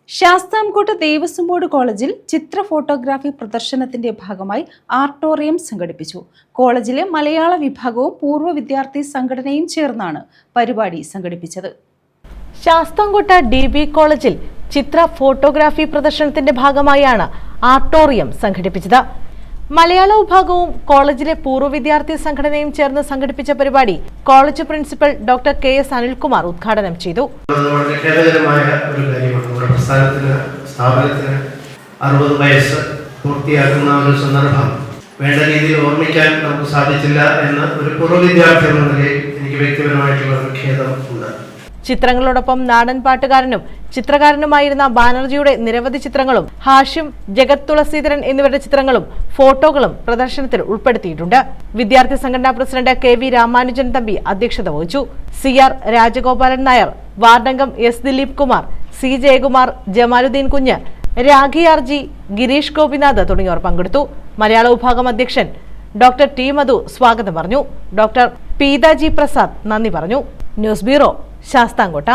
Sasthamkotta Devaswom board കോളേജിൽ ചിത്ര photography പ്രദർശനത്തിന്റെ ഭാഗമായി ആർട്ടോറിയം സംഘടിപ്പിച്ചു. കോളേജിലെ മലയാള വിഭാഗവും പൂർവ്വ വിദ്യാർത്ഥി സംഘടനയും ചേർന്നാണ് പരിപാടി സംഘടിപ്പിച്ചത്. ശാസ്താംകോട്ട DB കോളേജിൽ ചിത്ര ഫോട്ടോഗ്രാഫി പ്രദർശനത്തിന്റെ ഭാഗമായാണ് ആർട്ടോറിയം സംഘടിപ്പിച്ചത്. മലയാള വിഭാഗവും കോളേജിലെ പൂർവ്വ വിദ്യാർത്ഥി സംഘടനയും ചേർന്ന് സംഘടിപ്പിച്ച പരിപാടി college principal doctor KS Anilkumar ഉദ്ഘാടനം ചെയ്തു. സ്ഥാപനത്തിന് 60 വയസ്സ് പൂർത്തിയാക്കുന്ന ഒരു സന്ദർഭം വേണ്ട രീതിയിൽ ഓർമ്മിക്കാൻ നമുക്ക് സാധിച്ചില്ല എന്ന ഒരു പൂർവ്വ വിദ്യാർത്ഥി എന്ന നിലയിൽ എനിക്ക് വ്യക്തിപരമായിട്ടുള്ള ഖേദം ഉണ്ട്. ചിത്രങ്ങളോടൊപ്പം നാടൻ പാട്ടുകാരനും ചിത്രകാരനുമായിരുന്ന ബാനർജിയുടെ നിരവധി ചിത്രങ്ങളും ഹാഷ്യം, ജഗത് തുളസീധരൻ എന്നിവരുടെ ചിത്രങ്ങളും ഫോട്ടോകളും പ്രദർശനത്തിൽ ഉൾപ്പെടുത്തിയിട്ടുണ്ട്. വിദ്യാർത്ഥി സംഘടനാ പ്രസിഡന്റ് KV രാമാനുജൻ തമ്പി അധ്യക്ഷത വഹിച്ചു. CR Rajagopalan Nair, വാർഡംഗം S Dileep Kumar, C Jayakumar, Jamaluddin കുഞ്ഞ്, രാഖി RG, ഗിരീഷ് ഗോപിനാഥ് തുടങ്ങിയവർ പങ്കെടുത്തു. മലയാള വിഭാഗം അധ്യക്ഷൻ ഡോക്ടർ T മധു സ്വാഗതം പറഞ്ഞു. ഡോക്ടർ പീതാജി പ്രസാദ് നന്ദി പറഞ്ഞു. News bureau, Sasthamkotta.